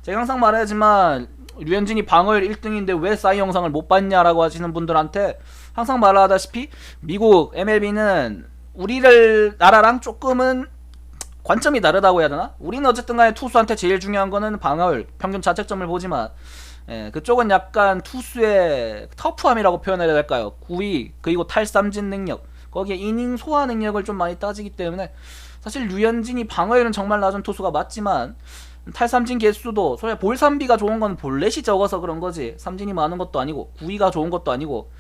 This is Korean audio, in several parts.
제가 항상 말하지만 류현진이 방어율 1등인데 왜 싸이 영상을 못 봤냐라고 하시는 분들한테 항상 말하다시피 미국 MLB는 우리를 나라랑 조금은 관점이 다르다고 해야 되나? 우리는 어쨌든 간에 투수한테 제일 중요한 거는 방어율, 평균 자책점을 보지만 그쪽은 약간 투수의 터프함이라고 표현해야 될까요? 구위, 그리고 탈삼진 능력, 거기에 이닝 소화 능력을 좀 많이 따지기 때문에 사실 류현진이 방어율은 정말 낮은 투수가 맞지만 탈삼진 개수도 소위 볼삼비가 좋은 건 볼넷이 적어서 그런 거지 삼진이 많은 것도 아니고 구위가 좋은 것도 아니고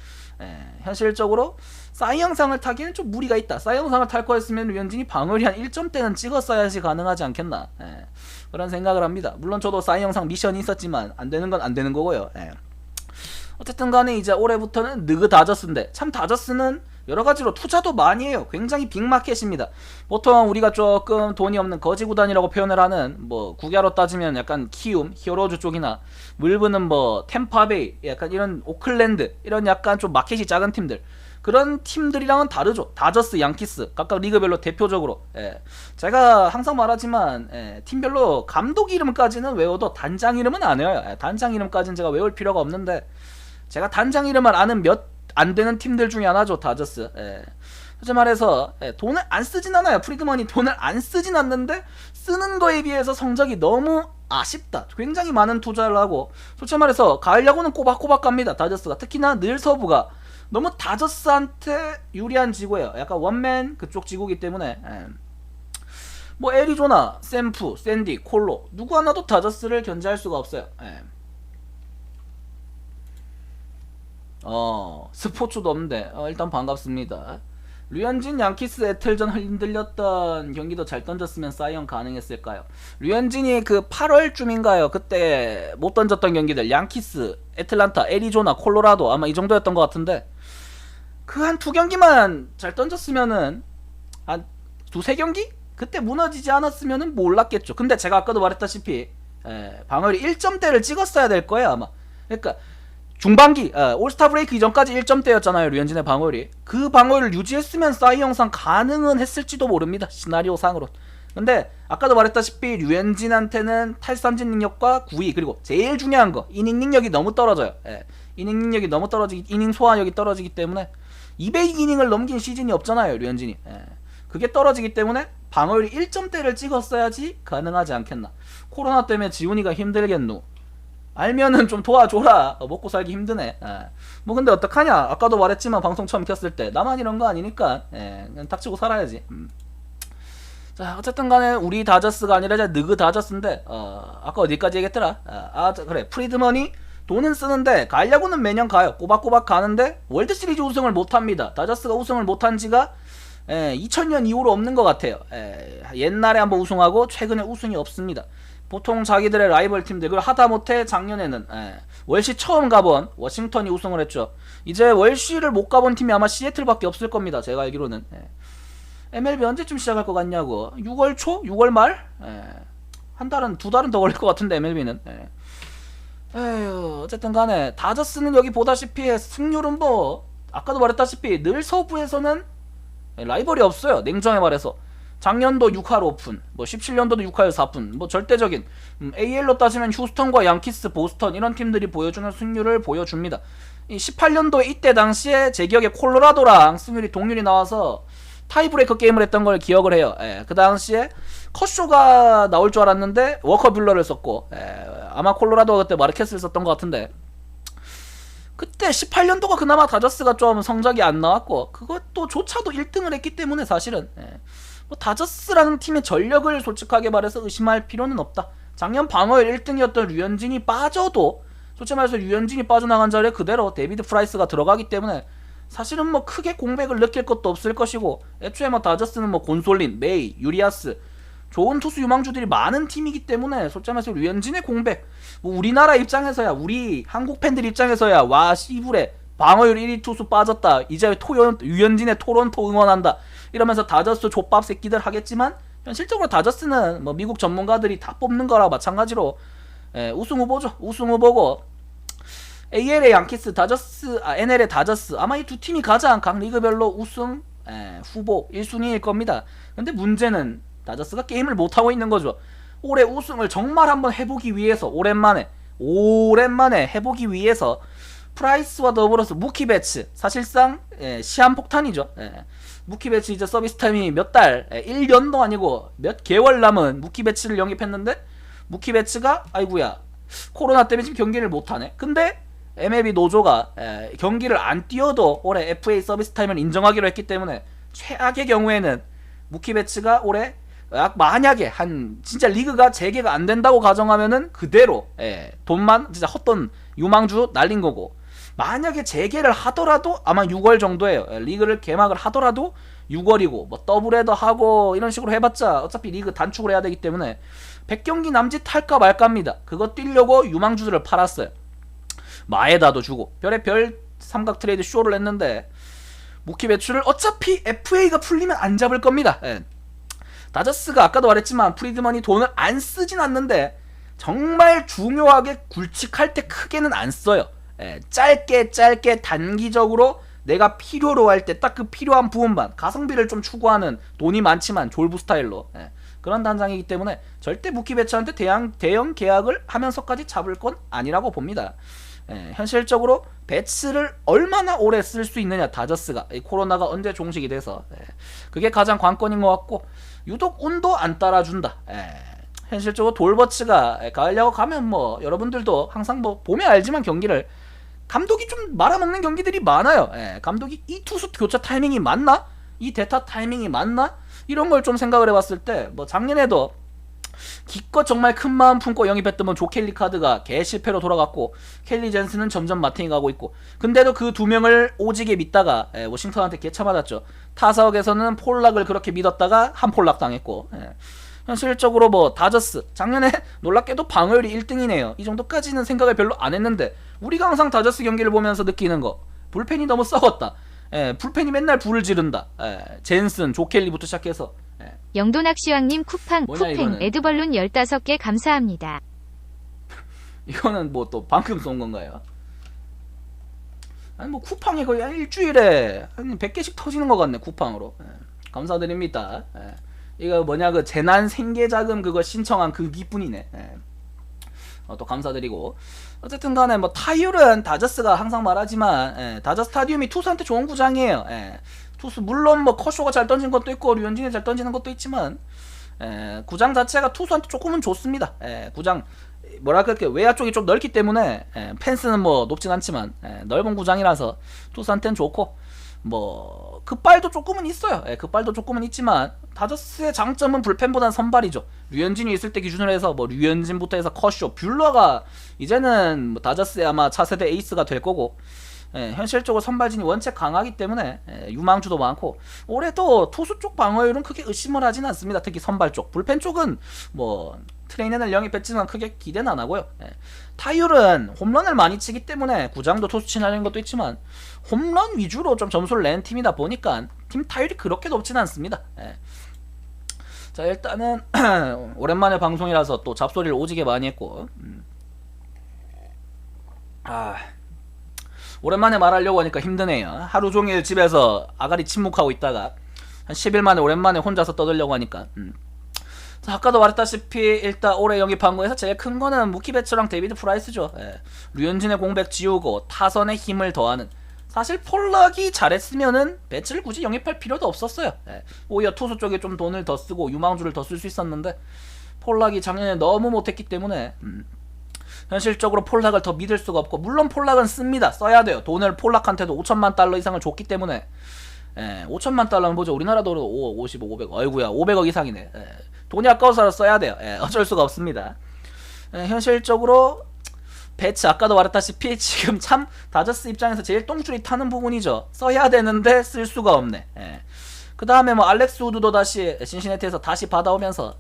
현실적으로 싸이 영상을 타기에는 좀 무리가 있다. 싸이 영상을 탈 거였으면 류현진이 방어율이 한 1점대는 찍었어야지 가능하지 않겠나 그런 생각을 합니다. 물론 저도 싸이 영상 미션이 있었지만 안 되는 건 안 되는 거고요. 어쨌든 간에 이제 올해부터는 느그 다저스인데 참 다저스는 여러가지로 투자도 많이 해요. 굉장히 빅마켓입니다. 보통 우리가 조금 돈이 없는 거지 구단이라고 표현을 하는 뭐 국야로 따지면 약간 키움, 히어로즈 쪽이나 물브는 뭐 템파베이, 약간 이런 오클랜드 이런 약간 좀 마켓이 작은 팀들 그런 팀들이랑은 다르죠. 다저스, 양키스 각각 리그별로 대표적으로 제가 항상 말하지만 팀별로 감독 이름까지는 외워도 단장 이름은 안 외워요. 단장 이름까지는 제가 외울 필요가 없는데 제가 단장 이름을 아는 몇 안 되는 팀들 중에 하나죠. 다저스. 솔직히 말해서 돈을 안 쓰진 않아요. 프리드먼이 돈을 안 쓰진 않는데 쓰는 거에 비해서 성적이 너무 아쉽다. 굉장히 많은 투자를 하고 솔직히 말해서 가을 야구는 꼬박꼬박 갑니다. 다저스가 특히나 늘 서부가 너무 다저스한테 유리한 지구예요. 약간 원맨 그쪽 지구기 때문에 뭐 애리조나, 샘프, 샌디, 콜로 누구 하나도 다저스를 견제할 수가 없어요. 스포츠도 없는데 일단 반갑습니다. 류현진 양키스 애틀전 흔들렸던 경기도 잘 던졌으면 싸이언 가능했을까요? 류현진이 그 8월쯤인가요? 그때 못 던졌던 경기들 양키스, 애틀란타, 애리조나, 콜로라도 아마 이 정도였던 것 같은데 그 한 두 경기만 잘 던졌으면은 한 두세 경기? 그때 무너지지 않았으면은 몰랐겠죠. 근데 제가 아까도 말했다시피 방어율이 1점대를 찍었어야 될 거예요 아마. 그러니까 중반기 올스타 브레이크 이전까지 1점대였잖아요 류현진의 방어율이. 그 방어율을 유지했으면 싸이 영상 가능은 했을지도 모릅니다 시나리오 상으로. 근데 아까도 말했다시피 류현진한테는 탈삼진 능력과 구위 그리고 제일 중요한 거 이닝 능력이 너무 떨어져요. 이닝 능력이 너무 떨어지기, 이닝 소화력이 떨어지기 때문에 200이닝을 넘긴 시즌이 없잖아요 류현진이. 그게 떨어지기 때문에 방어율이 1점대를 찍었어야지 가능하지 않겠나. 코로나 때문에 지훈이가 힘들겠누. 알면은 좀 도와줘라. 먹고 살기 힘드네. 뭐 근데 어떡하냐. 아까도 말했지만 방송 처음 켰을 때 나만 이런 거 아니니까 그냥 닥치고 살아야지. 자 어쨌든 간에 우리 다저스가 아니라 이제 느그 다저스인데 아까 어디까지 얘기했더라. 그래 프리드먼이 돈은 쓰는데 가을 야구는 매년 가요. 꼬박꼬박 가는데 월드시리즈 우승을 못합니다. 다저스가 우승을 못한 지가 2000년 이후로 없는 것 같아요. 옛날에 한번 우승하고 최근에 우승이 없습니다. 보통 자기들의 라이벌 팀들 그걸 하다못해 작년에는 월시 처음 가본 워싱턴이 우승을 했죠. 이제 월시를 못 가본 팀이 아마 시애틀밖에 없을 겁니다. 제가 알기로는. MLB 언제쯤 시작할 것 같냐고. 6월 초? 6월 말? 한 달은 두 달은 더 걸릴 것 같은데 MLB는. 에휴 어쨌든 간에 다저스는 여기 보다시피 승률은 뭐 아까도 말했다시피 늘 서부에서는 라이벌이 없어요. 냉정히 말해서. 작년도 6할 오픈, 뭐 17년도도 6할 4푼, 뭐 절대적인 AL로 따지면 휴스턴과 양키스, 보스턴 이런 팀들이 보여주는 승률을 보여줍니다. 이 18년도에 이때 당시에 제 기억에 콜로라도랑 승률이 동률이 나와서 타이브레이커 게임을 했던 걸 기억을 해요. 그 당시에 컷쇼가 나올 줄 알았는데 워커 뷰러를 썼고 아마 콜로라도가 그때 마르케스를 썼던 것 같은데 그때 18년도가 그나마 다저스가 좀 성적이 안 나왔고 그것도 조차도 1등을 했기 때문에 사실은 뭐 다저스라는 팀의 전력을 솔직하게 말해서 의심할 필요는 없다. 작년 방어율 1등이었던 류현진이 빠져도 솔직히 말해서 류현진이 빠져나간 자리에 그대로 데이비드 프라이스가 들어가기 때문에 사실은 뭐 크게 공백을 느낄 것도 없을 것이고 애초에 뭐 다저스는 뭐 곤솔린, 메이, 유리아스 좋은 투수 유망주들이 많은 팀이기 때문에 솔직히 말해서 류현진의 공백 뭐 우리나라 입장에서야 우리 한국 팬들 입장에서야 와 씨부레 방어율 1위 투수 빠졌다 이제 류현진의 토론토 응원한다 이러면서 다저스 족밥 새끼들 하겠지만 현실적으로 다저스는 뭐 미국 전문가들이 다 뽑는 거랑 마찬가지로 우승 후보죠. 우승 후보고 AL의 양키스, 다저스, NL의 다저스 아마 이 두 팀이 가장 각 리그별로 우승 후보 1순위일 겁니다. 근데 문제는 다저스가 게임을 못하고 있는 거죠. 올해 우승을 정말 한번 해보기 위해서 오랜만에 해보기 위해서 프라이스와 더불어서 무키 배츠 사실상 시한폭탄이죠. 무키 배츠 이제 서비스 타임이 몇 달, 1년도 아니고 몇 개월 남은 무키 배츠를 영입했는데 무키 배츠가 아이구야 코로나 때문에 지금 경기를 못하네. 근데 MLB 노조가 경기를 안 뛰어도 올해 FA 서비스 타임을 인정하기로 했기 때문에 최악의 경우에는 무키 배츠가 올해 만약에 한 진짜 리그가 재개가 안 된다고 가정하면은 그대로 돈만 진짜 헛돈 유망주 날린 거고, 만약에 재개를 하더라도 아마 6월 정도예요. 리그를 개막을 하더라도 6월이고 뭐 더블헤더 하고 이런 식으로 해봤자 어차피 리그 단축을 해야 되기 때문에 100경기 남짓 할까 말까입니다. 그거 뛰려고 유망주들을 팔았어요. 마에다도 주고 별의별 삼각 트레이드 쇼를 했는데 무키 배추를 어차피 FA가 풀리면 안 잡을 겁니다. 다저스가 아까도 말했지만 프리드먼이 돈을 안 쓰진 않는데 정말 중요하게 굵직할 때 크게는 안 써요. 짧게 단기적으로 내가 필요로 할 때 딱 그 필요한 부분만, 가성비를 좀 추구하는 돈이 많지만 졸부 스타일로 그런 단장이기 때문에 절대 무키 배츠한테 대형 계약을 하면서까지 잡을 건 아니라고 봅니다. 현실적으로 배츠를 얼마나 오래 쓸 수 있느냐, 다저스가 코로나가 언제 종식이 돼서 그게 가장 관건인 것 같고, 유독 운도 안 따라준다. 현실적으로 돌버츠가 가을 야구 가면 뭐 여러분들도 항상 뭐 보면 알지만 경기를 감독이 좀 말아먹는 경기들이 많아요. 감독이 이 투수 교체 타이밍이 맞나? 이 대타 타이밍이 맞나? 이런 걸 좀 생각을 해봤을 때 뭐 작년에도 기껏 정말 큰 마음 품고 영입했던 조 켈리 카드가 개실패로 돌아갔고, 켈리 젠슨은 점점 마팅이 가고 있고, 근데도 그 두 명을 오지게 믿다가 워싱턴한테 개차맞았죠. 타석에서는 폴락을 그렇게 믿었다가 한 폴락 당했고, 현실적으로 뭐 다저스 작년에 놀랍게도 방어율이 1등이네요. 이 정도까지는 생각을 별로 안 했는데 우리가 항상 다저스 경기를 보면서 느끼는 거, 불펜이 너무 썩었다. 불펜이 맨날 불을 지른다. 젠슨, 조켈리부터 시작해서. 영도낚시왕님 쿠팡 이거는? 에드벌룬 15개 감사합니다. 이거는 뭐 또 방금 쏜 건가요? 아니 뭐 쿠팡이 거의 한 일주일에 한 100개씩 터지는 것 같네, 쿠팡으로. 감사드립니다. 이거 그 재난 생계자금 그거 신청한 그 기분이네. 또 감사드리고, 어쨌든 간에 뭐 타율은 다저스가 항상 말하지만 다저 스타디움이 투수한테 좋은 구장이에요. 투수 물론 뭐 커쇼가 잘 던진 것도 있고 류현진이 잘 던지는 것도 있지만 구장 자체가 투수한테 조금은 좋습니다. 구장 뭐랄까 이렇게 외야 쪽이 좀 넓기 때문에 펜스는 뭐 높진 않지만 넓은 구장이라서 투수한테는 좋고, 뭐 급발도 조금은 있어요. 급발도 조금은 있지만 다저스의 장점은 불펜보다는 선발이죠. 류현진이 있을 때 기준으로 해서 뭐 류현진부터 해서 커쇼, 뷰러가 이제는 뭐 다저스의 아마 차세대 에이스가 될 거고, 현실적으로 선발진이 원체 강하기 때문에 유망주도 많고, 올해도 투수 쪽 방어율은 크게 의심을 하진 않습니다. 특히 선발 쪽. 불펜 쪽은 뭐 트레이너를 영입했지만 크게 기대는 안 하고요. 타율은 홈런을 많이 치기 때문에 구장도 투수 친하는 것도 있지만 홈런 위주로 좀 점수를 낸 팀이다 보니까 팀 타율이 그렇게 높지는 않습니다. 자, 일단은 오랜만에 방송이라서 또 잡소리를 오지게 많이 했고, 오랜만에 말하려고 하니까 힘드네요. 하루 종일 집에서 아가리 침묵하고 있다가 한 10일 만에 오랜만에 혼자서 떠들려고 하니까. 자, 아까도 말했다시피 일단 올해 영입한 거에서 제일 큰 거는 무키 배츠랑 데이비드 프라이스죠. 류현진의 공백 지우고 타선에 힘을 더하는. 사실 폴락이 잘했으면은 배츠를 굳이 영입할 필요도 없었어요. 오히려 투수 쪽에 좀 돈을 더 쓰고 유망주를 더 쓸 수 있었는데 폴락이 작년에 너무 못했기 때문에 현실적으로 폴락을 더 믿을 수가 없고, 물론 폴락은 씁니다. 써야 돼요. 돈을 폴락한테도 5천만 달러 이상을 줬기 때문에 5천만 달러는 보죠. 우리나라 돈으로 55, 500, 어이구야 500억 이상이네. 돈이 아까워서 써야 돼요. 어쩔 수가 없습니다. 현실적으로 배츠 아까도 말했다시피 지금 참 다저스 입장에서 제일 똥줄이 타는 부분이죠. 써야 되는데 쓸 수가 없네. 그 다음에 뭐 알렉스 우드도 다시 신시내티에서 다시 받아오면서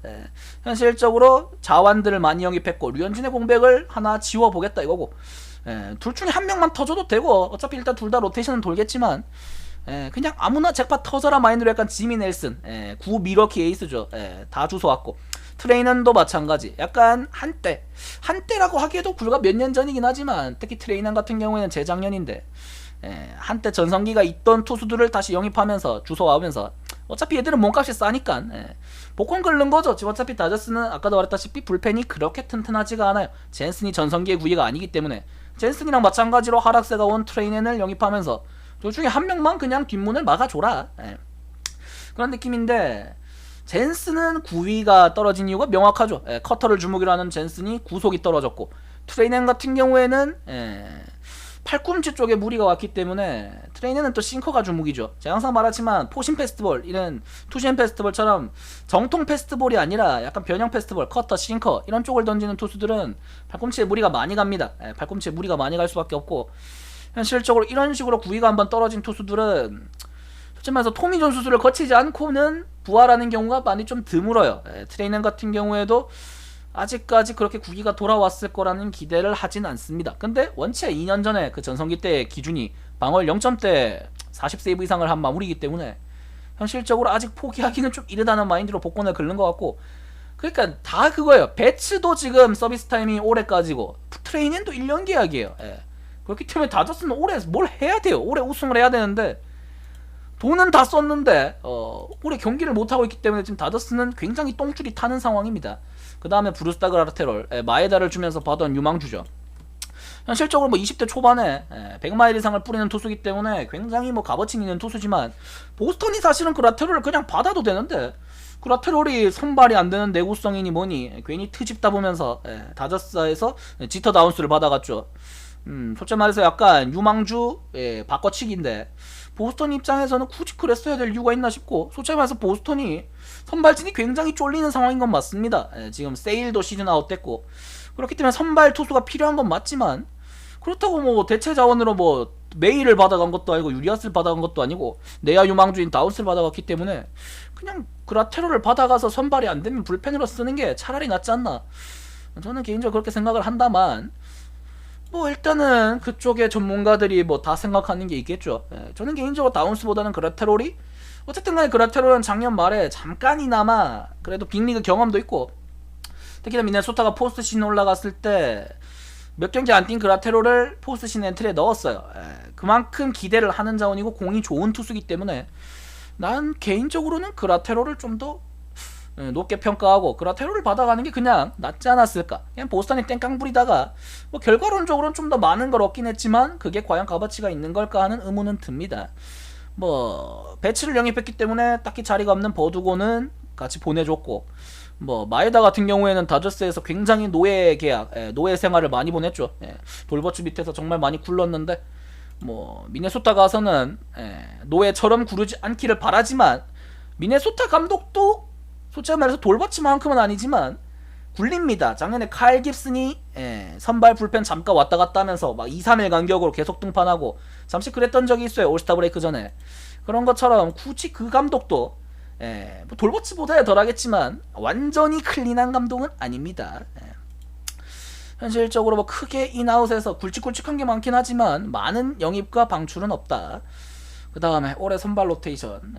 현실적으로 자완들을 많이 영입했고, 류현진의 공백을 하나 지워보겠다 이거고, 둘 중에 한 명만 터져도 되고 어차피 일단 둘 다 로테이션은 돌겠지만 그냥 아무나 잭팟 터져라 마인드로 약간 지미 넬슨, 구 미러키 에이스죠. 다 주워왔고, 트레이넌도 마찬가지. 약간 한때라고 하기에도 불과 몇 년 전이긴 하지만 특히 트레이넌 같은 경우에는 재작년인데 한때 전성기가 있던 투수들을 다시 영입하면서 주워와면서 어차피 얘들은 몸값이 싸니까. 예. 복권 긁는 거죠. 지금 어차피 다저스는 아까도 말했다시피 불펜이 그렇게 튼튼하지가 않아요. 젠슨이 전성기의 구위가 아니기 때문에. 젠슨이랑 마찬가지로 하락세가 온 트레이넨을 영입하면서 둘 중에 한 명만 그냥 뒷문을 막아줘라. 예. 그런 느낌인데 젠슨은 구위가 떨어진 이유가 명확하죠. 예, 커터를 주목이로 하는 젠슨이 구속이 떨어졌고, 트레이넨 같은 경우에는 팔꿈치 쪽에 무리가 왔기 때문에 트레이넨은 또 싱커가 주목이죠. 제가 항상 말하지만 포신 페스티벌, 이런 투신 페스티벌처럼 정통 페스티벌이 아니라 약간 변형 페스티벌, 커터, 싱커 이런 쪽을 던지는 투수들은 팔꿈치에 무리가 많이 갑니다. 팔꿈치에 무리가 많이 갈 수밖에 없고, 현실적으로 이런 식으로 구위가 한번 떨어진 투수들은 솔직히 말해서 토미존 수술을 거치지 않고는 부활하는 경우가 많이 좀 드물어요. 트레이넨 같은 경우에도 아직까지 그렇게 구기가 돌아왔을 거라는 기대를 하진 않습니다. 근데 원체 2년 전에 그 전성기 때 기준이 방어율 0점대 40세이브 이상을 한 마무리이기 때문에 현실적으로 아직 포기하기는 좀 이르다는 마인드로 복권을 긁는 것 같고, 그러니까 다 그거예요. 배츠도 지금 서비스 타임이 올해까지고 트레이넨도 1년 계약이에요. 그렇기 때문에 다저스는 올해 뭘 해야 돼요. 올해 우승을 해야 되는데 돈은 다 썼는데 올해 경기를 못하고 있기 때문에 지금 다저스는 굉장히 똥줄이 타는 상황입니다. 그 다음에 브루스 다그라테롤, 마에다를 주면서 받은 유망주죠. 현실적으로 뭐 20대 초반에 100마일 이상을 뿌리는 투수기 때문에 굉장히 뭐 값어치 있는 투수지만, 보스턴이 사실은 그라테롤을 그냥 받아도 되는데 그라테롤이 선발이 안 되는 내구성이니 뭐니 괜히 트집다 보면서 다저스에서 지터 다운스를 받아갔죠. 솔직히 말해서 약간 유망주 바꿔치기인데, 보스턴 입장에서는 굳이 그랬어야 될 이유가 있나 싶고, 솔직히 말해서 보스턴이 선발진이 굉장히 쫄리는 상황인 건 맞습니다. 지금 세일도 시즌 아웃 됐고, 그렇기 때문에 선발 투수가 필요한 건 맞지만, 그렇다고 뭐 대체 자원으로 뭐 메이를 받아간 것도 아니고 유리아스를 받아간 것도 아니고 내야 유망주인 다운스를 받아갔기 때문에 그냥 그라테로를 받아가서 선발이 안 되면 불펜으로 쓰는 게 차라리 낫지 않나, 저는 개인적으로 그렇게 생각을 한다만, 뭐 일단은 그쪽의 전문가들이 뭐 다 생각하는 게 있겠죠. 저는 개인적으로 다운스보다는 그라테롤이, 어쨌든 간에 그라테롤은 작년 말에 잠깐이나마 그래도 빅리그 경험도 있고, 특히나 미네소타가 포스트 시즌 올라갔을 때 몇 경기 안 뛴 그라테롤을 포스트 시즌 엔트리에 넣었어요. 그만큼 기대를 하는 자원이고 공이 좋은 투수기 때문에 난 개인적으로는 그라테롤을 좀 더 높게 평가하고 그라테롤을 받아가는 게 그냥 낫지 않았을까. 그냥 보스턴이 땡깡 부리다가 뭐 결과론적으로는 좀 더 많은 걸 얻긴 했지만 그게 과연 값어치가 있는 걸까 하는 의문은 듭니다. 뭐 배치를 영입했기 때문에 딱히 자리가 없는 버두고는 같이 보내줬고, 뭐 마에다 같은 경우에는 다저스에서 굉장히 노예 계약, 노예 생활을 많이 보냈죠. 돌버츠 밑에서 정말 많이 굴렀는데, 뭐 미네소타 가서는 노예처럼 구르지 않기를 바라지만, 미네소타 감독도 솔직히 말해서 돌버츠만큼은 아니지만 굴립니다. 작년에 카일 깁슨이 선발 불펜 잠깐 왔다 갔다 하면서 막 2, 3일 간격으로 계속 등판하고 잠시 그랬던 적이 있어요. 올스타 브레이크 전에. 그런 것처럼 굳이 그 감독도 뭐 돌버츠보다야 덜하겠지만 완전히 클린한 감독은 아닙니다. 현실적으로 뭐 크게 인아웃에서 굵직굵직한 게 많긴 하지만 많은 영입과 방출은 없다. 그 다음에 올해 선발 로테이션,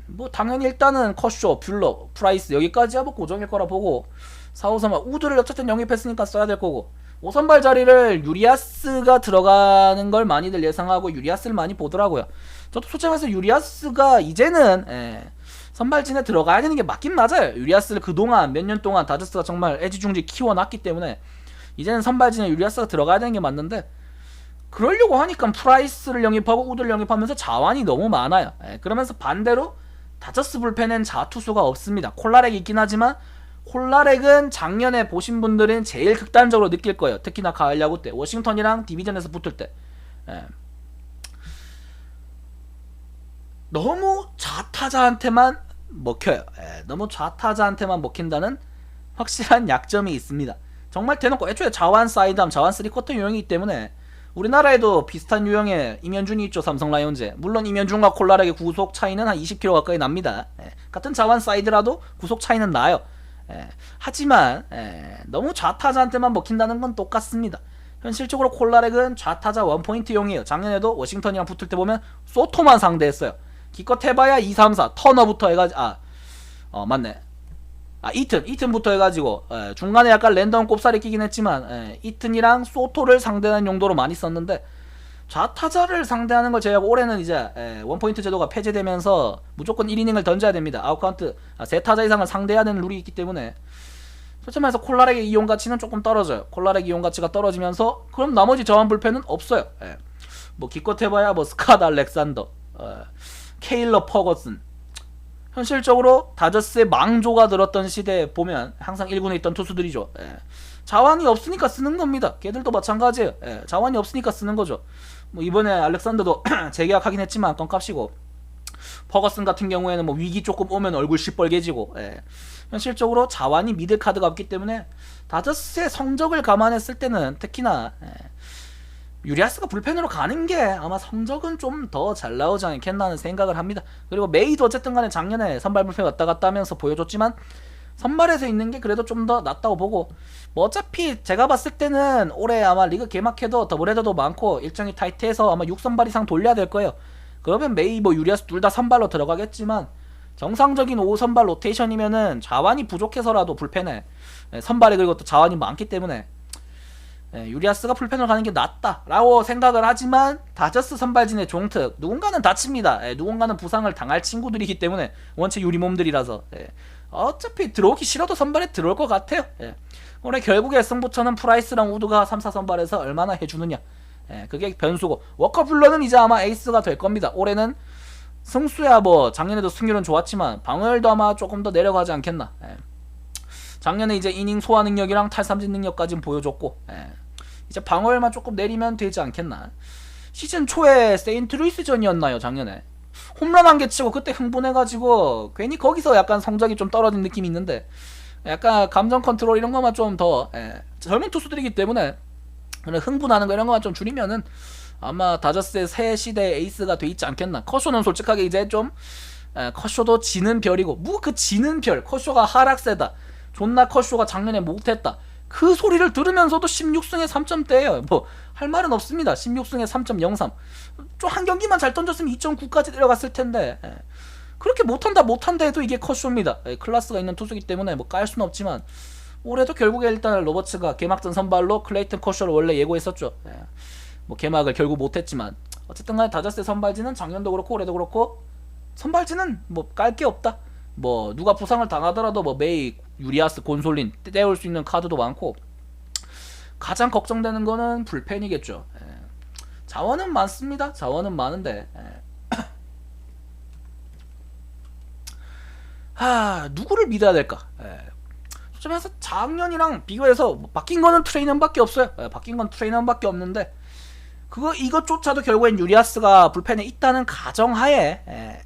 뭐 당연히 일단은 커쇼, 뷰러, 프라이스 여기까지야 뭐 고정일 거라 보고, 4, 5, 3번 우드를 어쨌든 영입했으니까 써야 될 거고, 5선발 자리를 유리아스가 들어가는 걸 많이들 예상하고 유리아스를 많이 보더라고요. 저도 솔직히 말해서 유리아스가 이제는 선발진에 들어가야 되는 게 맞긴 맞아요. 유리아스를 그동안 몇 년 동안 다저스가 정말 애지중지 키워놨기 때문에 이제는 선발진에 유리아스가 들어가야 되는 게 맞는데, 그러려고 하니까 프라이스를 영입하고 우드를 영입하면서 자원이 너무 많아요. 그러면서 반대로 다저스 불펜엔 자투수가 없습니다. 콜라렉이 있긴 하지만 콜라렉은 작년에 보신 분들은 제일 극단적으로 느낄 거예요. 특히나 가을 야구 때 워싱턴이랑 디비전에서 붙을 때 너무 좌타자한테만 먹혀요. 너무 좌타자한테만 먹힌다는 확실한 약점이 있습니다. 정말 대놓고 애초에 자완 사이드암, 자완 3쿼터 유형이기 때문에 우리나라에도 비슷한 유형의 임현준이 있죠. 삼성 라이온즈에. 물론 임현준과 콜라렉의 구속 차이는 한 20km 가까이 납니다. 같은 자완 사이드라도 구속 차이는 나요. 하지만 너무 좌타자한테만 먹힌다는 건 똑같습니다. 현실적으로 콜라렉은 좌타자 원포인트용이에요. 작년에도 워싱턴이랑 붙을 때 보면 소토만 상대했어요. 기껏 해봐야 2, 3, 4 터너부터 해가지고 맞네. 이튼부터 해가지고 중간에 약간 랜덤 꼽살이 끼긴 했지만 이튼이랑 소토를 상대하는 용도로 많이 썼는데, 좌타자를 상대하는 걸 제외하고 올해는 이제 원포인트 제도가 폐지되면서 무조건 1이닝을 던져야 됩니다. 아웃카운트 3타자 이상을 상대해야 되는 룰이 있기 때문에 솔직히 말해서 콜라렉의 이용 가치는 조금 떨어져요. 콜라렉 이용 가치가 떨어지면서 그럼 나머지 저항 불펜은 없어요. 뭐 기껏 해봐야 뭐 스캇 알렉산더, 케일러 퍼거슨. 현실적으로 다저스의 망조가 들었던 시대에 보면 항상 1군에 있던 투수들이죠. 자원이 없으니까 쓰는 겁니다. 걔들도 마찬가지예요. 자원이 없으니까 쓰는 거죠. 뭐 이번에 알렉산더도 재계약하긴 했지만 똥값이고, 퍼거슨 같은 경우에는 뭐 위기 조금 오면 얼굴 시뻘개지고, 현실적으로 자원이 미들카드가 없기 때문에 다저스의 성적을 감안했을 때는 특히나 유리아스가 불펜으로 가는 게 아마 성적은 좀 더 잘 나오지 않겠나 하는 생각을 합니다. 그리고 메이도 어쨌든 간에 작년에 선발 불펜 왔다 갔다 하면서 보여줬지만 선발에서 있는 게 그래도 좀 더 낫다고 보고, 뭐 어차피 제가 봤을 때는 올해 아마 리그 개막해도 더블헤더도 많고 일정이 타이트해서 아마 6선발 이상 돌려야 될 거예요. 그러면 메이 뭐 유리아스 둘 다 선발로 들어가겠지만 정상적인 5선발 로테이션이면은 자원이 부족해서라도 불펜에 선발에 그리고 또 자원이 많기 때문에 유리아스가 불펜으로 가는 게 낫다라고 생각을 하지만 다저스 선발진의 종특, 누군가는 다칩니다. 누군가는 부상을 당할 친구들이기 때문에 원체 유리몸들이라서 어차피 들어오기 싫어도 선발에 들어올 것 같아요. 올해 결국에 승부처는 프라이스랑 우드가 3, 4선발에서 얼마나 해주느냐, 그게 변수고, 워커블러는 이제 아마 에이스가 될 겁니다. 올해는 승수야 뭐 작년에도 승률은 좋았지만 방어율도 아마 조금 더 내려가지 않겠나. 작년에 이제 이닝 소화 능력이랑 탈삼진 능력까지는 보여줬고, 이제 방어율만 조금 내리면 되지 않겠나. 시즌 초에 세인트루이스전이었나요 작년에 홈런 한 개 치고 그때 흥분해가지고 괜히 거기서 약간 성적이 좀 떨어진 느낌이 있는데, 약간 감정 컨트롤 이런 것만 좀 더 젊은 투수들이기 때문에 흥분하는 거 이런 것만 좀 줄이면은 아마 다저스의 새 시대의 에이스가 돼 있지 않겠나. 커쇼는 솔직하게 이제 좀 커쇼도 지는 별이고, 뭐 그 지는 별, 커쇼가 하락세다, 존나 커쇼가 작년에 못했다, 그 소리를 들으면서도 16승에 3점대예요. 뭐 할 말은 없습니다. 16승에 3.03, 좀 한 경기만 잘 던졌으면 2.9까지 내려갔을 텐데, 그렇게 못한다 해도 이게 커쇼입니다. 클래스가 있는 투수기 때문에 뭐 깔 수는 없지만 올해도 결국에 일단 로버츠가 개막전 선발로 클레이튼 커쇼를 원래 예고했었죠. 뭐 개막을 결국 못했지만 어쨌든 간에 다저스의 선발진은 작년도 그렇고 올해도 그렇고 선발진은 뭐 깔 게 없다. 뭐 누가 부상을 당하더라도 뭐 메이, 유리아스, 곤솔린 떼올 수 있는 카드도 많고, 가장 걱정되는 거는 불펜이겠죠. 자원은 많습니다. 자원은 많은데 누구를 믿어야 될까? 좀 해서 작년이랑 비교해서 뭐 바뀐 거는 트레이너밖에 없어요. 바뀐 건 트레이너밖에 없는데, 이것조차도 결국엔 유리아스가 불펜에 있다는 가정하에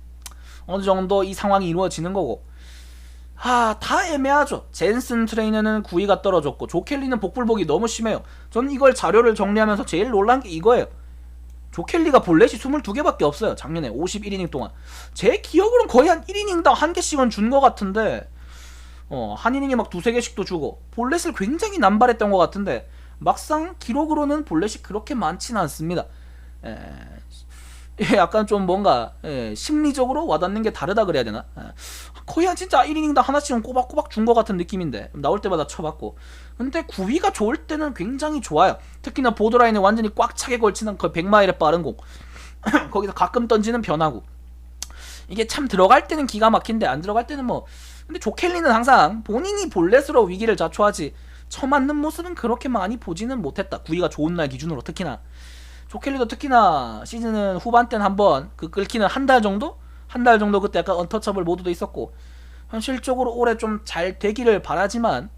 어느 정도 이 상황이 이루어지는 거고, 다 애매하죠. 젠슨 트레이너는 구위가 떨어졌고 조켈리는 복불복이 너무 심해요. 저는 이걸 자료를 정리하면서 제일 놀란 게 이거예요. 조켈리가 볼넷이 22개밖에 없어요. 작년에 51이닝 동안. 제 기억으로는 거의 한 1이닝당 한 개씩은 준 것 같은데, 한 이닝에 막 2-3개씩도 주고 볼넷을 굉장히 남발했던 것 같은데 막상 기록으로는 볼넷이 그렇게 많지는 않습니다. 약간 좀 뭔가 심리적으로 와닿는 게 다르다 그래야 되나? 거의 한 진짜 1이닝당 하나씩은 꼬박꼬박 준 것 같은 느낌인데 나올 때마다 쳐봤고, 근데 구위가 좋을 때는 굉장히 좋아요. 특히나 보드라인에 완전히 꽉 차게 걸치는 거의 100마일의 빠른 공 거기서 가끔 던지는 변화구, 이게 참 들어갈 때는 기가 막힌데 안 들어갈 때는 뭐. 근데 조켈리는 항상 본인이 볼넷으로 위기를 자초하지 쳐맞는 모습은 그렇게 많이 보지는 못했다. 구위가 좋은 날 기준으로. 특히나 조켈리도 특히나 시즌은 후반 때는 한번 그 끓기는 한 달 정도 그때 약간 언터처블 모드도 있었고, 현실적으로 올해 좀 잘 되기를 바라지만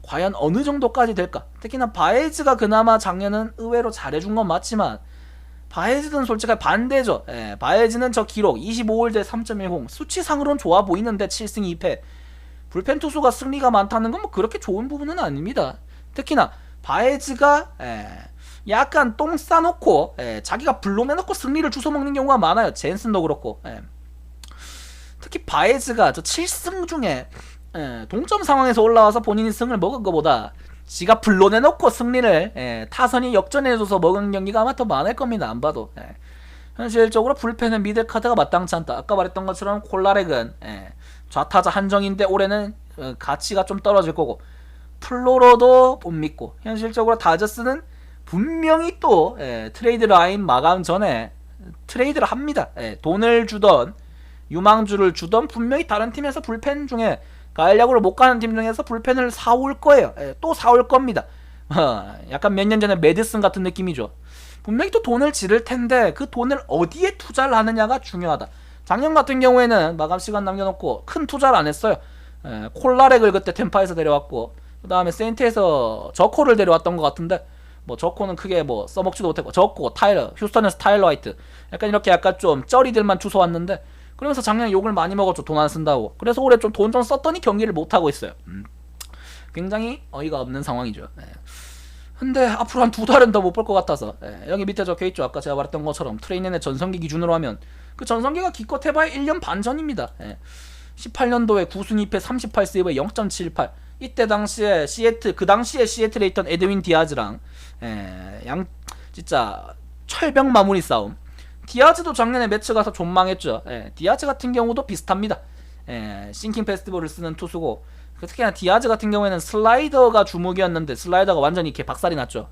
과연 어느 정도까지 될까. 특히나 바에즈가 그나마 작년은 의외로 잘해준 건 맞지만 바에즈는 솔직히 반대죠. 바에즈는 저 기록 25홀 대 3.10 수치상으로는 좋아 보이는데 7승 2패, 불펜 투수가 승리가 많다는 건 뭐 그렇게 좋은 부분은 아닙니다. 특히나 바에즈가 약간 똥 싸놓고 자기가 불러내놓고 승리를 주워먹는 경우가 많아요. 젠슨도 그렇고. 특히 바에즈가 저 7승 중에 동점 상황에서 올라와서 본인이 승을 먹은 것보다 지가 불러내놓고 승리를 타선이 역전해줘서 먹은 경기가 아마 더 많을 겁니다. 안 봐도. 현실적으로 불펜은 미들카드가 마땅치 않다. 아까 말했던 것처럼 콜라렉은 좌타자 한정인데 올해는 가치가 좀 떨어질 거고, 플로로도 못 믿고, 현실적으로 다저스는 분명히 또 트레이드 라인 마감 전에 트레이드를 합니다. 돈을 주던 유망주를 주던 분명히 다른 팀에서 불펜 중에 가을 야구를 못 가는 팀 중에서 불펜을 사올 거예요. 또 사올 겁니다. 약간 몇 년 전에 메디슨 같은 느낌이죠. 분명히 또 돈을 지를 텐데 그 돈을 어디에 투자를 하느냐가 중요하다. 작년 같은 경우에는 마감 시간 남겨놓고 큰 투자를 안 했어요. 콜라렉을 그때 템파에서 데려왔고 그 다음에 세인트에서 저코를 데려왔던 것 같은데 뭐 저코는 크게 뭐 써먹지도 못했고 저코, 타일러, 휴스턴에서 타일러 화이트 약간 이렇게 약간 좀 쩌리들만 주워왔는데 그러면서 작년에 욕을 많이 먹었죠. 돈 안 쓴다고. 그래서 올해 좀 돈 좀 썼더니 경기를 못하고 있어요. 굉장히 어이가 없는 상황이죠. 근데 앞으로 한 2달은 더 못 볼 것 같아서 여기 밑에 적혀있죠. 아까 제가 말했던 것처럼 트레이닝의 전성기 기준으로 하면 그 전성기가 기껏 해봐야 1년 반 전입니다. 18년도에 9승 2패 38세이브에 0.78 이때 당시에 그 당시에 시애틀에 있던 에드윈 디아즈랑 진짜 철벽 마무리 싸움. 디아즈도 작년에 매치 가서 좀 망했죠. 디아즈 같은 경우도 비슷합니다. 싱킹 페스티벌을 쓰는 투수고 특히나 디아즈 같은 경우에는 슬라이더가 주목이었는데 슬라이더가 완전히 이렇게 박살이 났죠.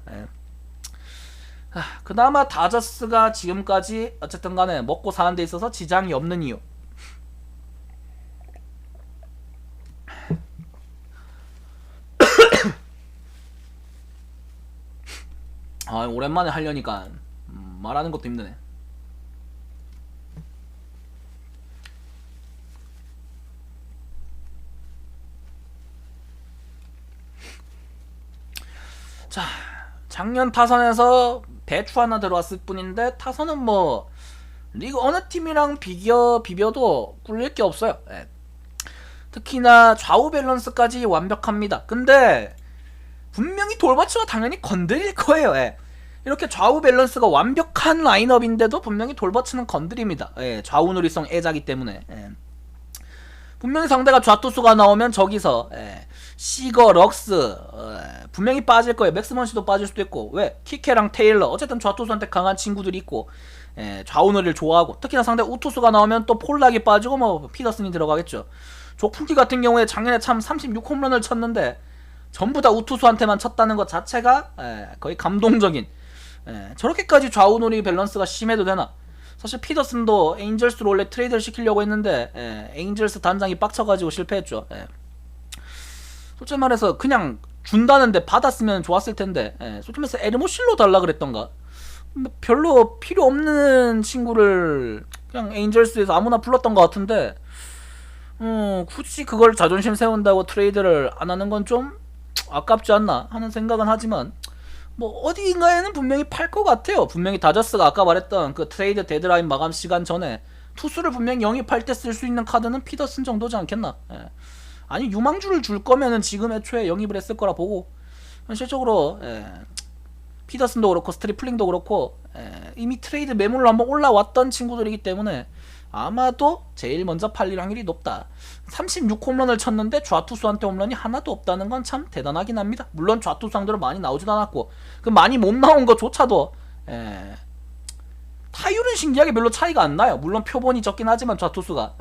그나마 다저스가 지금까지 어쨌든 간에 먹고 사는 데 있어서 지장이 없는 이유. 오랜만에 하려니까 말하는 것도 힘드네. 자, 작년 타선에서 배추 하나 들어왔을 뿐인데 타선은 뭐 리그 어느 팀이랑 비벼도 꿀릴 게 없어요. 특히나 좌우 밸런스까지 완벽합니다. 근데 분명히 돌버츠가 당연히 건드릴 거예요. 이렇게 좌우 밸런스가 완벽한 라인업인데도 분명히 돌버츠는 건드립니다. 좌우 누리성 애자기 때문에. 분명히 상대가 좌투수가 나오면 저기서 시거, 럭스 분명히 빠질 거예요. 맥스먼시도 빠질 수도 있고 왜? 키케랑 테일러 어쨌든 좌투수한테 강한 친구들이 있고 좌우너를 좋아하고 특히나 상대 우투수가 나오면 또 폴락이 빠지고 뭐 피더슨이 들어가겠죠. 조풍기 같은 경우에 작년에 참 36홈런을 쳤는데 전부 다 우투수한테만 쳤다는 것 자체가 거의 감동적인. 저렇게까지 좌우놀이 밸런스가 심해도 되나? 사실 피더슨도 에인절스로 원래 트레이드를 시키려고 했는데 에인절스 단장이 빡쳐가지고 실패했죠. 솔직히 말해서 그냥 준다는데 받았으면 좋았을 텐데 솔직히 말해서 에르모실로 달라 그랬던가. 별로 필요 없는 친구를 그냥 에인절스에서 아무나 불렀던 것 같은데 굳이 그걸 자존심 세운다고 트레이드를 안 하는 건 좀 아깝지 않나 하는 생각은 하지만 뭐 어디인가에는 분명히 팔 것 같아요. 분명히 다저스가 아까 말했던 그 트레이드 데드라인 마감 시간 전에 투수를 분명히 영입할 때 쓸 수 있는 카드는 피더슨 정도지 않겠나. 아니 유망주를 줄 거면은 지금 애초에 영입을 했을 거라 보고 현실적으로 피더슨도 그렇고 스트리플링도 그렇고 이미 트레이드 매물로 한번 올라왔던 친구들이기 때문에 아마도 제일 먼저 팔릴 확률이 높다. 36홈런을 쳤는데 좌투수한테 홈런이 하나도 없다는 건 참 대단하긴 합니다. 물론 좌투수 상대로 많이 나오지도 않았고 그 많이 못 나온 것조차도 타율은 신기하게 별로 차이가 안 나요. 물론 표본이 적긴 하지만 좌투수가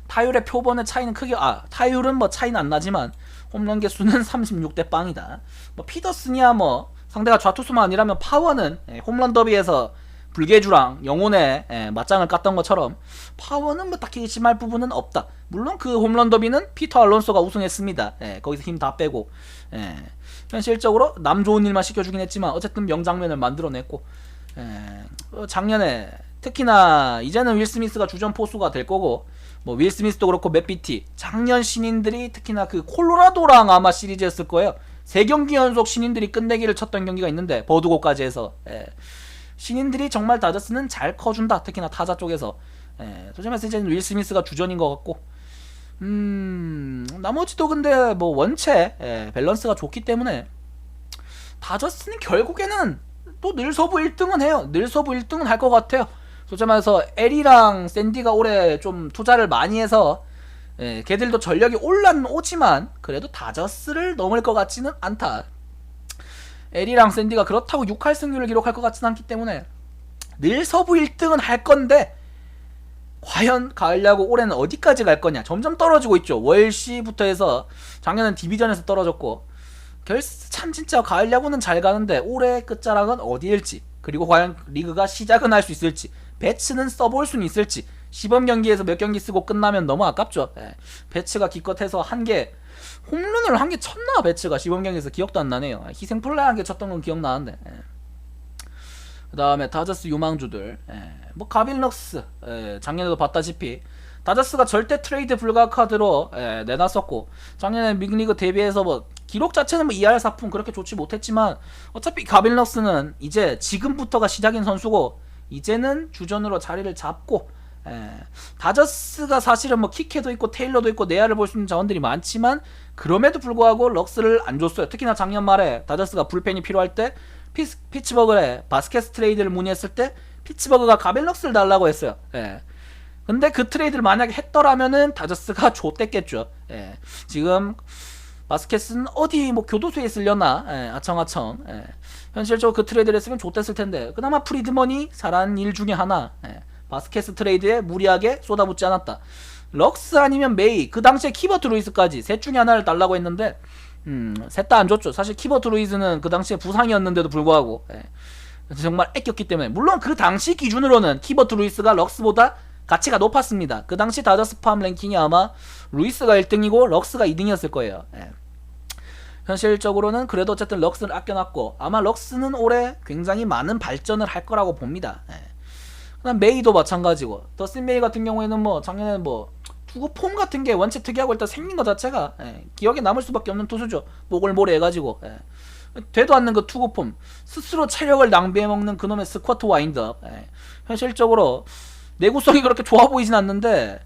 타율의 표본의 차이는 크게 타율은 뭐 차이는 안 나지만 홈런 개수는 36대 빵이다. 뭐 피더슨이야 뭐 상대가 좌투수만 아니라면 파워는 홈런 더비에서 불개주랑 영혼의 맞짱을 깠던 것처럼 파워는 뭐 딱히 의심할 부분은 없다. 물론 그 홈런 더비는 피터 알론소가 우승했습니다. 거기서 힘 다 빼고 현실적으로 남 좋은 일만 시켜주긴 했지만 어쨌든 명장면을 만들어냈고 작년에 특히나 이제는 윌 스미스가 주전 포수가 될 거고 뭐 윌 스미스도 그렇고 맷 비티 작년 신인들이 특히나 그 콜로라도랑 아마 시리즈였을 거예요. 3경기 연속 신인들이 끝내기를 쳤던 경기가 있는데 버두고까지 해서 신인들이 정말 다저스는 잘 커준다. 특히나 타자 쪽에서 솔직히 말해서 이제는 윌 스미스가 주전인 것 같고 나머지도 근데 뭐 원체 밸런스가 좋기 때문에 다저스는 결국에는 또 늘서부 1등은 해요. 늘서부 1등은 할 것 같아요. 솔직히 말해서 에리랑 샌디가 올해 좀 투자를 많이 해서 걔들도 전력이 올라는 오지만 그래도 다저스를 넘을 것 같지는 않다. 에리랑 샌디가 그렇다고 6할 승률을 기록할 것 같지는 않기 때문에 늘서부 1등은 할 건데 과연 가을 야구 올해는 어디까지 갈 거냐. 점점 떨어지고 있죠. 월시부터 해서 작년엔 디비전에서 떨어졌고 참 진짜 가을 야구는 잘 가는데 올해 끝자락은 어디일지, 그리고 과연 리그가 시작은 할 수 있을지, 배츠는 써볼 수는 있을지. 시범 경기에서 몇 경기 쓰고 끝나면 너무 아깝죠. 배츠가 기껏해서 홈런을 한 개 쳤나, 배츠가 시범 경기에서 기억도 안 나네요. 희생 플라이 한 개 쳤던 건 기억나는데. 그 다음에 다저스 유망주들, 뭐 가빌 럭스, 작년에도 봤다시피 다저스가 절대 트레이드 불가 카드로 내놨었고, 작년에 빅리그 데뷔해서 뭐 기록 자체는 뭐 2할 4푼 그렇게 좋지 못했지만 어차피 가빌 럭스는 이제 지금부터가 시작인 선수고, 이제는 주전으로 자리를 잡고, 다저스가 사실은 뭐 키케도 있고 테일러도 있고 내야를 볼 수 있는 자원들이 많지만 그럼에도 불구하고 럭스를 안 줬어요. 특히나 작년 말에 다저스가 불펜이 필요할 때 피츠버그에 바스켓 트레이드를 문의했을 때 피츠버그가 가빌 럭스를 달라고 했어요. 근데 그 트레이드를 만약에 했더라면은 다저스가 줬댔겠죠. 지금 바스켓은 어디 뭐 교도소에 있으려나, 아청아청. 현실적으로 그 트레이드를 했으면 줬댔을 텐데, 그나마 프리드먼이 잘한 일 중에 하나, 바스켓 트레이드에 무리하게 쏟아붓지 않았다. 럭스 아니면 메이, 그 당시에 키버트 루이스까지 셋 중에 하나를 달라고 했는데 셋 다 안 줬죠. 사실 키버트 루이스는 그 당시에 부상이었는데도 불구하고 정말 아꼈기 때문에, 물론 그 당시 기준으로는 키버트 루이스가 럭스보다 가치가 높았습니다. 그 당시 다저스 팜 랭킹이 아마 루이스가 1등이고 럭스가 2등이었을 거예요. 현실적으로는 그래도 어쨌든 럭스를 아껴놨고, 아마 럭스는 올해 굉장히 많은 발전을 할 거라고 봅니다. 그다음 메이도 마찬가지고, 더스틴 메이 같은 경우에는 뭐 작년에는 뭐 투구 폼 같은 게 원체 특이하고 일단 생긴 것 자체가 기억에 남을 수밖에 없는 투수죠. 목을 모래 해가지고 되도 않는 그 투구 폼, 스스로 체력을 낭비해 먹는 그놈의 스쿼트 와인드업. 현실적으로 내구성이 그렇게 좋아 보이진 않는데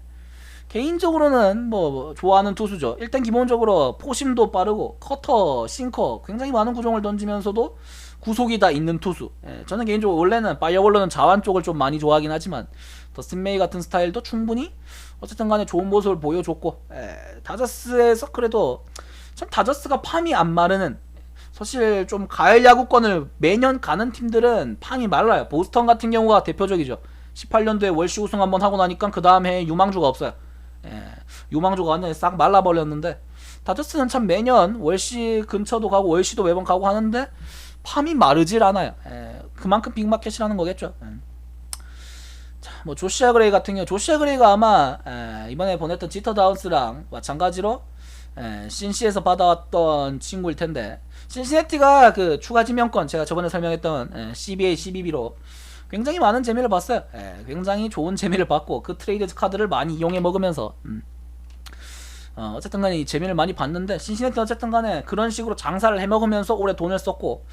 개인적으로는 뭐 좋아하는 투수죠. 일단 기본적으로 포심도 빠르고 커터, 싱커 굉장히 많은 구종을 던지면서도 구속이 다 있는 투수. 저는 개인적으로 원래는 파이어볼로는 자완 쪽을 좀 많이 좋아하긴 하지만 더스틴 메이 같은 스타일도 충분히 어쨌든 간에 좋은 모습을 보여줬고, 다저스에서 그래도 참 다저스가 팜이 안 마르는, 사실 좀 가을 야구권을 매년 가는 팀들은 팜이 말라요. 보스턴 같은 경우가 대표적이죠. 18년도에 월시 우승 한번 하고 나니까 그 다음 해에 유망주가 없어요. 유망주가 완전히 싹 말라버렸는데, 다저스는 참 매년 월시 근처도 가고 월시도 매번 가고 하는데 팜이 마르질 않아요. 그만큼 빅마켓이라는 거겠죠. 자, 뭐 조시아 그레이 같은 경우, 조시아 그레이가 아마 이번에 보냈던 지터 다운스랑 마찬가지로 신시에서 받아왔던 친구일 텐데, 신시내티가 그 추가 지명권, 제가 저번에 설명했던 CBA, CBB로 굉장히 많은 재미를 봤어요. 굉장히 좋은 재미를 봤고, 그 트레이드 카드를 많이 이용해 먹으면서 어쨌든 간에 이 재미를 많이 봤는데, 신시내티 어쨌든 간에 그런 식으로 장사를 해먹으면서 올해 돈을 썼고,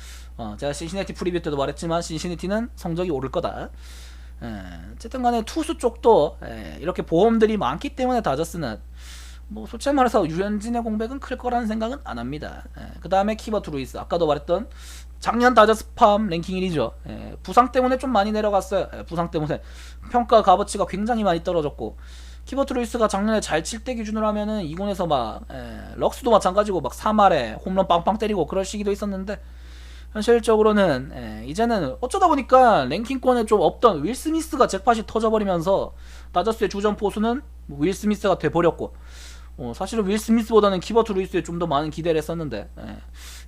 제가 신시내티 프리뷰 때도 말했지만 신시내티는 성적이 오를 거다. 어쨌든 간에 투수 쪽도 이렇게 보험들이 많기 때문에 다저스는 뭐 솔직히 말해서 유현진의 공백은 클 거라는 생각은 안 합니다. 그 다음에 키버트 루이스, 아까도 말했던 작년 다저스 팜 랭킹 1위죠. 부상 때문에 좀 많이 내려갔어요. 부상 때문에 평가 값어치가 굉장히 많이 떨어졌고, 키버트 루이스가 작년에 잘 칠 때 기준으로 하면은 2군에서 막 럭스도 마찬가지고 막 3할에 홈런 빵빵 때리고 그럴 시기도 있었는데, 현실적으로는 이제는 어쩌다 보니까 랭킹권에 좀 없던 윌 스미스가 잭팟이 터져버리면서 다저스의 주전 포수는 윌 스미스가 돼버렸고, 사실은 윌 스미스보다는 키버트 루이스에 좀 더 많은 기대를 했었는데,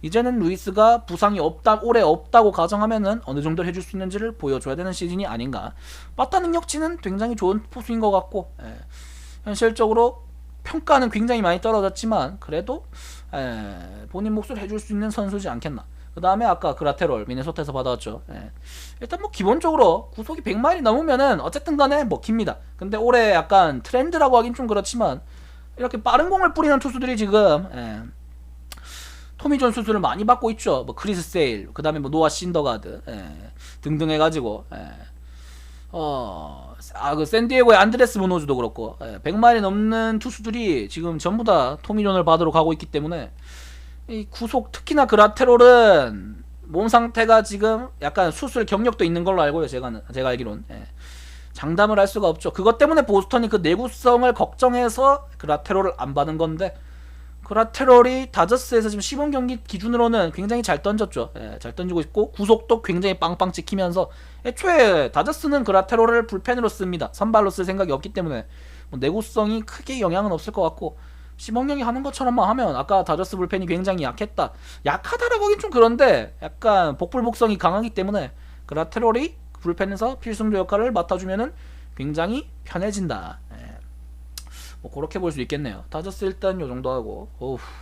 이제는 루이스가 부상이 올해 없다고 가정하면은 어느 정도 해줄 수 있는지를 보여줘야 되는 시즌이 아닌가. 빠따 능력치는 굉장히 좋은 포수인 것 같고, 현실적으로 평가는 굉장히 많이 떨어졌지만 그래도 본인 몫을 해줄 수 있는 선수지 않겠나. 그 다음에 아까 그라테롤 미네소타에서 받아왔죠. 일단 뭐 기본적으로 구속이 100마일이 넘으면은 어쨌든 간에 먹힙니다. 근데 올해 약간 트렌드라고 하긴 좀 그렇지만 이렇게 빠른 공을 뿌리는 투수들이 지금 토미존 수술을 많이 받고 있죠. 뭐 크리스 세일, 그 다음에 뭐 노아 신더가드 등등 해가지고 그 샌디에고의 안드레스 무노즈도 그렇고 100마일이 넘는 투수들이 지금 전부 다 토미존을 받으러 가고 있기 때문에 이 구속, 특히나 그라테롤은 몸 상태가 지금 약간 수술 경력도 있는 걸로 알고요. 제가 알기론 장담을 할 수가 없죠. 그것 때문에 보스턴이 그 내구성을 걱정해서 그라테롤을 안 받은 건데, 그라테롤이 다저스에서 지금 시범 경기 기준으로는 굉장히 잘 던졌죠. 잘 던지고 있고 구속도 굉장히 빵빵 찍히면서, 애초에 다저스는 그라테롤을 불펜으로 씁니다. 선발로 쓸 생각이 없기 때문에 뭐 내구성이 크게 영향은 없을 것 같고, 심홍영이 하는 것처럼만 하면 아까 다저스 불펜이 굉장히 약했다. 약하다라고 하긴 좀 그런데 약간 복불복성이 강하기 때문에 그라테롤이 불펜에서 필승조 역할을 맡아주면은 굉장히 편해진다. 뭐 그렇게 볼 수 있겠네요. 다저스 일단 요 정도 하고. 어우.